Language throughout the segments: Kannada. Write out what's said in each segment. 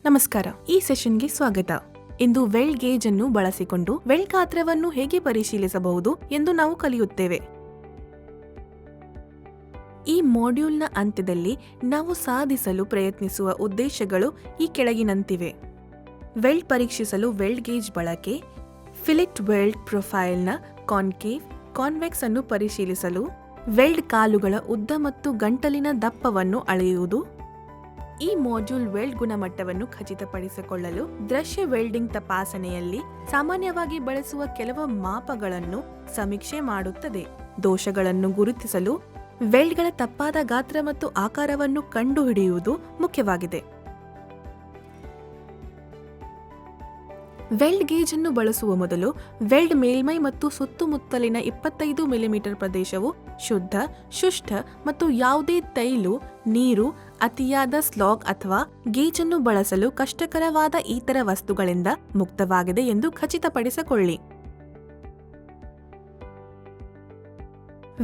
ನಮಸ್ಕಾರ. ಈ ಸೆಷನ್ಗೆ ಸ್ವಾಗತ. ಇಂದು ವೆಲ್ಡ್ ಗೇಜ್ ಅನ್ನು ಬಳಸಿಕೊಂಡು ವೆಲ್ಡ್ ಗಾತ್ರವನ್ನು ಹೇಗೆ ಪರಿಶೀಲಿಸಬಹುದು ಎಂದು ನಾವು ಕಲಿಯುತ್ತೇವೆ. ಈ ಮಾಡ್ಯೂಲ್ನ ಅಂತ್ಯದಲ್ಲಿ ನಾವು ಸಾಧಿಸಲು ಪ್ರಯತ್ನಿಸುವ ಉದ್ದೇಶಗಳು ಈ ಕೆಳಗಿನಂತಿವೆ. ವೆಲ್ಡ್ ಪರೀಕ್ಷಿಸಲು ವೆಲ್ಡ್ ಗೇಜ್ ಬಳಕೆ, ಫಿಲೆಟ್ ವೆಲ್ಡ್ ಪ್ರೊಫೈಲ್ನ ಕಾನ್ಕೇವ್, ಕಾನ್ವೆಕ್ಸ್ ಅನ್ನು ಪರಿಶೀಲಿಸಲು, ವೆಲ್ಡ್ ಕಾಲುಗಳ ಉದ್ದ ಮತ್ತು ಗಂಟಲಿನ ದಪ್ಪವನ್ನು ಅಳೆಯುವುದು. ಈ ಮಾಡ್ಯೂಲ್ ವೆಲ್ಡ್ ಗುಣಮಟ್ಟವನ್ನು ಖಚಿತಪಡಿಸಿಕೊಳ್ಳಲು ದೃಶ್ಯ ವೆಲ್ಡಿಂಗ್ ತಪಾಸಣೆಯಲ್ಲಿ ಸಾಮಾನ್ಯವಾಗಿ ಬಳಸುವ ಕೆಲವು ಮಾಪಗಳನ್ನು ಸಮೀಕ್ಷೆ ಮಾಡುತ್ತದೆ. ದೋಷಗಳನ್ನು ಗುರುತಿಸಲು ವೆಲ್ಡ್ಗಳ ತಪ್ಪಾದ ಗಾತ್ರ ಮತ್ತು ಆಕಾರವನ್ನು ಕಂಡುಹಿಡಿಯುವುದು ಮುಖ್ಯವಾಗಿದೆ. ವೆಲ್ಡ್ ಗೇಜ್ ಅನ್ನು ಬಳಸುವ ಮೊದಲು ವೆಲ್ಡ್ ಮೇಲ್ಮೈ ಮತ್ತು ಸುತ್ತಮುತ್ತಲಿನ 25 ಮಿಲಿಮೀಟರ್ ಪ್ರದೇಶವು ಶುದ್ಧ, ಶುಷ್ಕ ಮತ್ತು ಯಾವುದೇ ತೈಲು, ನೀರು, ಅತಿಯಾದ ಸ್ಲಾಗ್ ಅಥವಾ ಗೇಜ್ ಅನ್ನು ಬಳಸಲು ಕಷ್ಟಕರವಾದ ಇತರ ವಸ್ತುಗಳಿಂದ ಮುಕ್ತವಾಗಿದೆ ಎಂದು ಖಚಿತಪಡಿಸಿಕೊಳ್ಳಿ.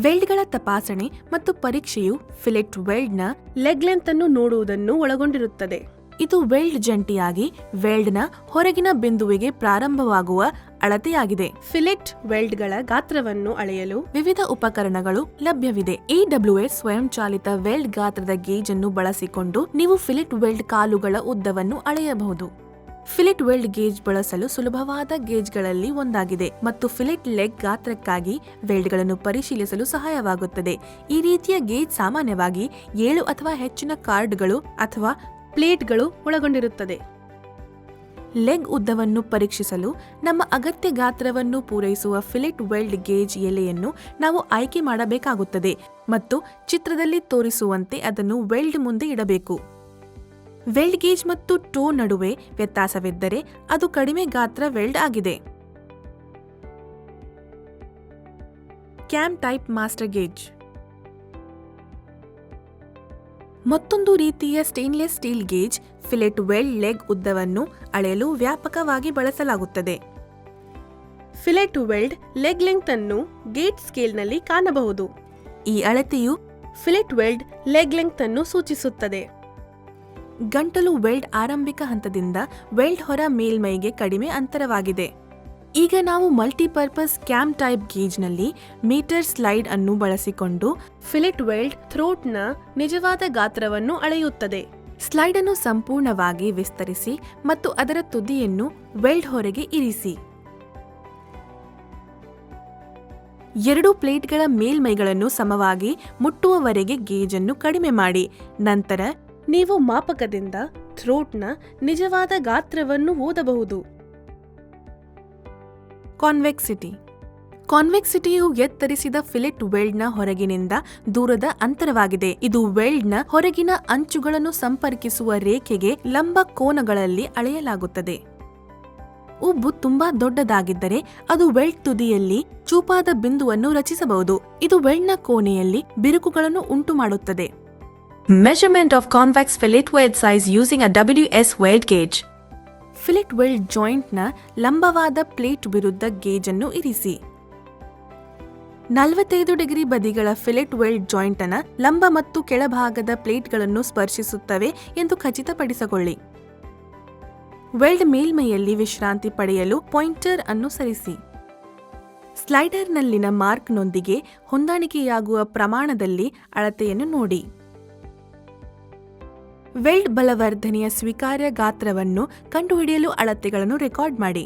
ವೆಲ್ಡ್ಗಳ ತಪಾಸಣೆ ಮತ್ತು ಪರೀಕ್ಷೆಯು ಫಿಲೆಟ್ ವೆಲ್ಡ್ನ ಲೆಗ್ ಲೆಂತ್ ಅನ್ನು ನೋಡುವುದನ್ನು ಒಳಗೊಂಡಿರುತ್ತದೆ. ಇದು ವೆಲ್ಡ್ ಜಂಟಿಯಾಗಿ ವೆಲ್ಡ್ನ ಹೊರಗಿನ ಬಿಂದುವಿಗೆ ಪ್ರಾರಂಭವಾಗುವ ಅಳತೆಯಾಗಿದೆ. ಫಿಲೆಟ್ ವೆಲ್ಡ್ಗಳ ಗಾತ್ರವನ್ನು ಅಳೆಯಲು ವಿವಿಧ ಉಪಕರಣಗಳು ಲಭ್ಯವಿದೆ. AWS ಸ್ವಯಂಚಾಲಿತ ವೆಲ್ಡ್ ಗಾತ್ರದ ಗೇಜ್ ಅನ್ನು ಬಳಸಿಕೊಂಡು ನೀವು ಫಿಲೆಟ್ ವೆಲ್ಡ್ ಕಾಲುಗಳ ಉದ್ದವನ್ನು ಅಳೆಯಬಹುದು. ಫಿಲೆಟ್ ವೆಲ್ಡ್ ಗೇಜ್ ಬಳಸಲು ಸುಲಭವಾದ ಗೇಜ್ಗಳಲ್ಲಿ ಒಂದಾಗಿದೆ ಮತ್ತು ಫಿಲೆಟ್ ಲೆಗ್ ಗಾತ್ರಕ್ಕಾಗಿ ವೆಲ್ಡ್ಗಳನ್ನು ಪರಿಶೀಲಿಸಲು ಸಹಾಯವಾಗುತ್ತದೆ. ಈ ರೀತಿಯ ಗೇಜ್ ಸಾಮಾನ್ಯವಾಗಿ 7 ಅಥವಾ ಹೆಚ್ಚಿನ ಕಾರ್ಡ್ಗಳು ಅಥವಾ ಪ್ಲೇಟ್ಗಳು ಒಳಗೊಂಡಿರುತ್ತದೆ. ಲೆಗ್ ಉದ್ದವನ್ನು ಪರೀಕ್ಷಿಸಲು ನಮ್ಮ ಅಗತ್ಯ ಗಾತ್ರವನ್ನು ಪೂರೈಸುವ ಫಿಲೆಟ್ ವೆಲ್ಡ್ ಗೇಜ್ ಎಲೆಯನ್ನು ನಾವು ಆಯ್ಕೆ ಮಾಡಬೇಕಾಗುತ್ತದೆ ಮತ್ತು ಚಿತ್ರದಲ್ಲಿ ತೋರಿಸುವಂತೆ ಅದನ್ನು ವೆಲ್ಡ್ ಮುಂದೆ ಇಡಬೇಕು. ವೆಲ್ಡ್ ಗೇಜ್ ಮತ್ತು ಟೋ ನಡುವೆ ವ್ಯತ್ಯಾಸವಿದ್ದರೆ ಅದು ಕಡಿಮೆ ಗಾತ್ರ ವೆಲ್ಡ್ ಆಗಿದೆ. ಕ್ಯಾಮ್ ಟೈಪ್ ಮಾಸ್ಟರ್ ಗೇಜ್ ಮತ್ತೊಂದು ರೀತಿಯ stainless steel gauge. Fillet weld leg ಉದ್ದವನ್ನು ಅಳೆಯಲು ವ್ಯಾಪಕವಾಗಿ ಬಳಸಲಾಗುತ್ತದೆ. ಫಿಲೆಟ್ ವೆಲ್ಡ್ ಲೆಗ್ ಲೆಂತ್ ಅನ್ನು ಗೇಜ್ ಸ್ಕೇಲ್ನಲ್ಲಿ ಕಾಣಬಹುದು. ಈ ಅಳತೆಯು ಫಿಲೆಟ್ ವೆಲ್ಡ್ ಲೆಗ್ ಲೆಂತ್ ಅನ್ನು ಸೂಚಿಸುತ್ತದೆ. ಗಂಟಲು ವೆಲ್ಡ್ ಆರಂಭಿಕ ಹಂತದಿಂದ ವೆಲ್ಡ್ ಹೊರ ಮೇಲ್ಮೈಗೆ ಕಡಿಮೆ ಅಂತರವಾಗಿದೆ. ಈಗ ನಾವು ಮಲ್ಟಿಪರ್ಪಸ್ ಕ್ಯಾಮ್ ಟೈಪ್ ಗೇಜ್ನಲ್ಲಿ ಮೀಟರ್ ಸ್ಲೈಡ್ ಅನ್ನು ಬಳಸಿಕೊಂಡು ಫಿಲೆಟ್ ವೆಲ್ಡ್ ಥ್ರೋಟ್ನ ನಿಜವಾದ ಗಾತ್ರವನ್ನು ಅಳೆಯುತ್ತದೆ. ಸ್ಲೈಡ್ ಅನ್ನು ಸಂಪೂರ್ಣವಾಗಿ ವಿಸ್ತರಿಸಿ ಮತ್ತು ಅದರ ತುದಿಯನ್ನು ವೆಲ್ಡ್ ಹೊರಗೆ ಇರಿಸಿ. 2 ಪ್ಲೇಟ್ಗಳ ಮೇಲ್ಮೈಗಳನ್ನು ಸಮವಾಗಿ ಮುಟ್ಟುವವರೆಗೆ ಗೇಜ್ ಅನ್ನು ಕಡಿಮೆ ಮಾಡಿ. ನಂತರ ನೀವು ಮಾಪಕದಿಂದ ಥ್ರೋಟ್ನ ನಿಜವಾದ ಗಾತ್ರವನ್ನು ಓದಬಹುದು. ಕಾನ್ವೆಕ್ಸಿಟಿಯು ಎತ್ತರಿಸಿದ ಫಿಲೆಟ್ ವೆಲ್ಡ್ನ ಹೊರಗಿನಿಂದ ದೂರದ ಅಂತರವಾಗಿದೆ. ಇದು ವೆಲ್ಡ್ನ ಹೊರಗಿನ ಅಂಚುಗಳನ್ನು ಸಂಪರ್ಕಿಸುವ ರೇಖೆಗೆ ಲಂಬ ಕೋನಗಳಲ್ಲಿ ಅಳೆಯಲಾಗುತ್ತದೆ. ಉಬ್ಬು ತುಂಬಾ ದೊಡ್ಡದಾಗಿದ್ದರೆ ಅದು ವೆಲ್ಡ್ ತುದಿಯಲ್ಲಿ ಚೂಪಾದ ಬಿಂದುವನ್ನು ರಚಿಸಬಹುದು. ಇದು ವೆಲ್ಡ್ನ ಕೋಣೆಯಲ್ಲಿ ಬಿರುಕುಗಳನ್ನು ಉಂಟುಮಾಡುತ್ತದೆ. Measurement of convex fillet weld size using a WS weld gauge. Fillet weld ಜಾಯಿಂಟ್ನ ಲಂಬವಾದ ಪ್ಲೇಟ್ ವಿರುದ್ಧ ಗೇಜ್ ಅನ್ನು ಇರಿಸಿ. 45 ಡಿಗ್ರಿ ಬದಿಗಳ ಫಿಲೆಟ್ ವೆಲ್ಡ್ ಜಾಯಿಂಟ್ ಅನ್ನು ಲಂಬ ಮತ್ತು ಕೆಳಭಾಗದ ಪ್ಲೇಟ್ಗಳನ್ನು ಸ್ಪರ್ಶಿಸುತ್ತವೆ ಎಂದು ಖಚಿತಪಡಿಸಿಕೊಳ್ಳಿ. ವೆಲ್ಡ್ ಮೇಲ್ಮೈಯಲ್ಲಿ ವಿಶ್ರಾಂತಿ ಪಡೆಯಲು ಪಾಯಿಂಟರ್ ಅನ್ನು ಸರಿಸಿ. ಸ್ಲೈಡರ್ನಲ್ಲಿನ ಮಾರ್ಕ್ನೊಂದಿಗೆ ಹೊಂದಾಣಿಕೆಯಾಗುವ ಪ್ರಮಾಣದಲ್ಲಿ ಅಳತೆಯನ್ನು ನೋಡಿ. ವೆಲ್ಡ್ ಬಲವರ್ಧನೆಯ ಸ್ವೀಕಾರ್ಯ ಗಾತ್ರವನ್ನು ಕಂಡುಹಿಡಿಯಲು ಅಳತೆಗಳನ್ನು ರೆಕಾರ್ಡ್ ಮಾಡಿ.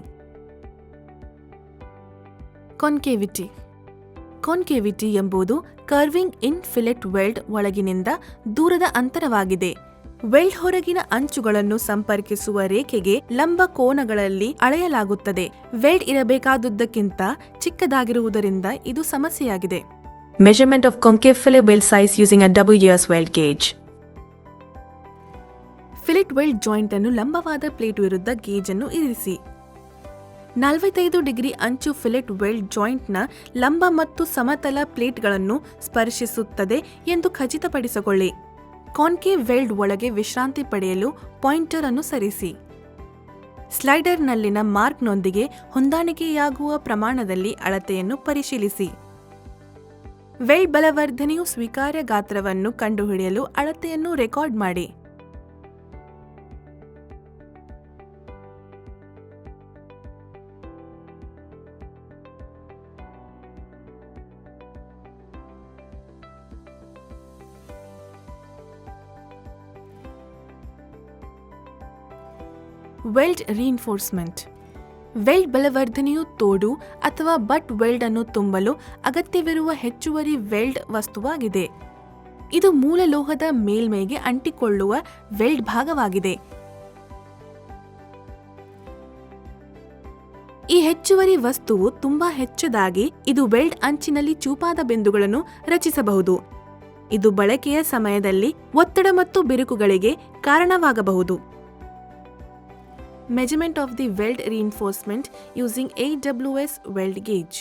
ಕಾನ್ಕೇವಿಟಿ ಎಂಬುದು ಕರ್ವಿಂಗ್ ಇನ್ ಫಿಲೆಟ್ ವೆಲ್ಡ್ ಒಳಗಿನಿಂದ ದೂರದ ಅಂತರವಾಗಿದೆ. ವೆಲ್ಡ್ ಹೊರಗಿನ ಅಂಚುಗಳನ್ನು ಸಂಪರ್ಕಿಸುವ ರೇಖೆಗೆ ಲಂಬ ಕೋನಗಳಲ್ಲಿ ಅಳೆಯಲಾಗುತ್ತದೆ. ವೆಲ್ಡ್ ಇರಬೇಕಾದುದಕ್ಕಿಂತ ಚಿಕ್ಕದಾಗಿರುವುದರಿಂದ ಇದು ಸಮಸ್ಯೆಯಾಗಿದೆ. Measurement of concave fillet weld size using a WS weld gauge. Fillet weld joint ಅನ್ನು ಲಂಬವಾದ ಪ್ಲೇಟ್ ವಿರುದ್ಧ ಗೇಜ್ ಅನ್ನು ಇರಿಸಿ. 45 ಡಿಗ್ರಿ ಅಂಚು ಫಿಲೆಟ್ ವೆಲ್ಡ್ ಜಾಯಿಂಟ್ನ ಲಂಬ ಮತ್ತು ಸಮತಲ ಪ್ಲೇಟ್ಗಳನ್ನು ಸ್ಪರ್ಶಿಸುತ್ತದೆ ಎಂದು ಖಚಿತಪಡಿಸಿಕೊಳ್ಳಿ. ಕಾನ್ಕೇವ್ ವೆಲ್ಡ್ ಒಳಗೆ ವಿಶ್ರಾಂತಿ ಪಡೆಯಲು ಪಾಯಿಂಟರ್ ಅನ್ನು ಸರಿಸಿ. ಸ್ಲೈಡರ್ನಲ್ಲಿನ ಮಾರ್ಕ್ನೊಂದಿಗೆ ಹೊಂದಾಣಿಕೆಯಾಗುವ ಪ್ರಮಾಣದಲ್ಲಿ ಅಳತೆಯನ್ನು ಪರಿಶೀಲಿಸಿ. ವೆಲ್ಡ್ ಬಲವರ್ಧನೆಯು ಸ್ವೀಕಾರ್ಯ ಗಾತ್ರವನ್ನು ಕಂಡುಹಿಡಿಯಲು ಅಳತೆಯನ್ನು ರೆಕಾರ್ಡ್ ಮಾಡಿ. Weld reinforcement. ವೆಲ್ಡ್ ಬಲವರ್ಧನೆಯು ತೋಡು ಅಥವಾ ಬಟ್ ವೆಲ್ಡ್ ಅನ್ನು ತುಂಬಲು ಅಗತ್ಯವಿರುವ ಹೆಚ್ಚುವರಿ ವೆಲ್ಡ್ ವಸ್ತುವಾಗಿದೆ. ಇದು ಮೂಲ ಲೋಹದ ಮೇಲ್ಮೈಗೆ ಅಂಟಿಕೊಳ್ಳುವ ವೆಲ್ಡ್ ಭಾಗವಾಗಿದೆ. ಈ ಹೆಚ್ಚುವರಿ ವಸ್ತುವು ತುಂಬಾ ಹೆಚ್ಚದಾಗಿ ಇದು ವೆಲ್ಡ್ ಅಂಚಿನಲ್ಲಿ ಚೂಪಾದ ಬಿಂದುಗಳನ್ನು ರಚಿಸಬಹುದು. ಇದು ಬಳಕೆಯ ಸಮಯದಲ್ಲಿ ಒತ್ತಡ ಮತ್ತು ಬಿರುಕುಗಳಿಗೆ ಕಾರಣವಾಗಬಹುದು. Measurement of the weld reinforcement using AWS weld gauge.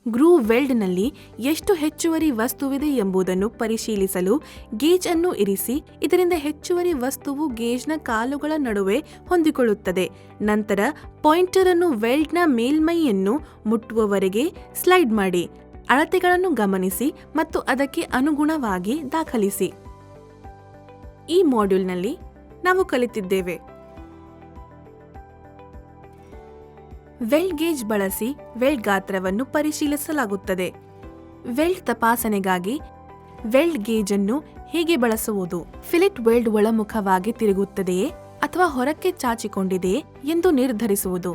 Groove ವೆಲ್ಡ್ನಲ್ಲಿ ಎಷ್ಟು ಹೆಚ್ಚುವರಿ ವಸ್ತುವಿದೆ ಎಂಬುದನ್ನು ಪರಿಶೀಲಿಸಲು ಗೇಜ್ ಅನ್ನು ಇರಿಸಿ. ಇದರಿಂದ ಹೆಚ್ಚುವರಿ ವಸ್ತುವು ಗೇಜ್ನ ಕಾಲುಗಳ ನಡುವೆ ಹೊಂದಿಕೊಳ್ಳುತ್ತದೆ. ನಂತರ ಪಾಯಿಂಟರ್ ಅನ್ನು ವೆಲ್ಡ್ನ ಮೇಲ್ಮೈಯನ್ನು ಮುಟ್ಟುವವರೆಗೆ ಸ್ಲೈಡ್ ಮಾಡಿ. ಅಳತೆಗಳನ್ನು ಗಮನಿಸಿ ಮತ್ತು ಅದಕ್ಕೆ ಅನುಗುಣವಾಗಿ ದಾಖಲಿಸಿ. ಈ ಮಾಡ್ಯೂಲ್ನಲ್ಲಿ ನಾವು ಕಲಿತಿದ್ದೇವೆ: ವೆಲ್ಡ್ ಗೇಜ್ ಬಳಸಿ ವೆಲ್ಡ್ ಗಾತ್ರವನ್ನು ಪರಿಶೀಲಿಸಲಾಗುತ್ತದೆ. ವೆಲ್ಡ್ ತಪಾಸಣೆಗಾಗಿ ವೆಲ್ಡ್ ಗೇಜ್ ಅನ್ನು ಹೇಗೆ ಬಳಸುವುದು? ಫಿಲೆಟ್ ವೆಲ್ಡ್ ಒಳಮುಖವಾಗಿ ತಿರುಗುತ್ತದೆಯೇ ಅಥವಾ ಹೊರಕ್ಕೆ ಚಾಚಿಕೊಂಡಿದೆಯೇ ಎಂದು ನಿರ್ಧರಿಸುವುದು.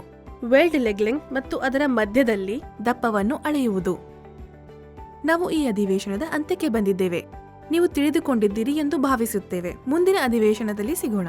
ವೆಲ್ಡ್ ಲೆಗ್ ಲೆಂತ್ ಮತ್ತು ಅದರ ಮಧ್ಯದಲ್ಲಿ ದಪ್ಪವನ್ನು ಅಳೆಯುವುದು. ನಾವು ಈ ಅಧಿವೇಶನದ ಅಂತ್ಯಕ್ಕೆ ಬಂದಿದ್ದೇವೆ. ನೀವು ತಿಳಿದುಕೊಂಡಿದ್ದೀರಿ ಎಂದು ಭಾವಿಸುತ್ತೇವೆ. ಮುಂದಿನ ಅಧಿವೇಶನದಲ್ಲಿ ಸಿಗೋಣ.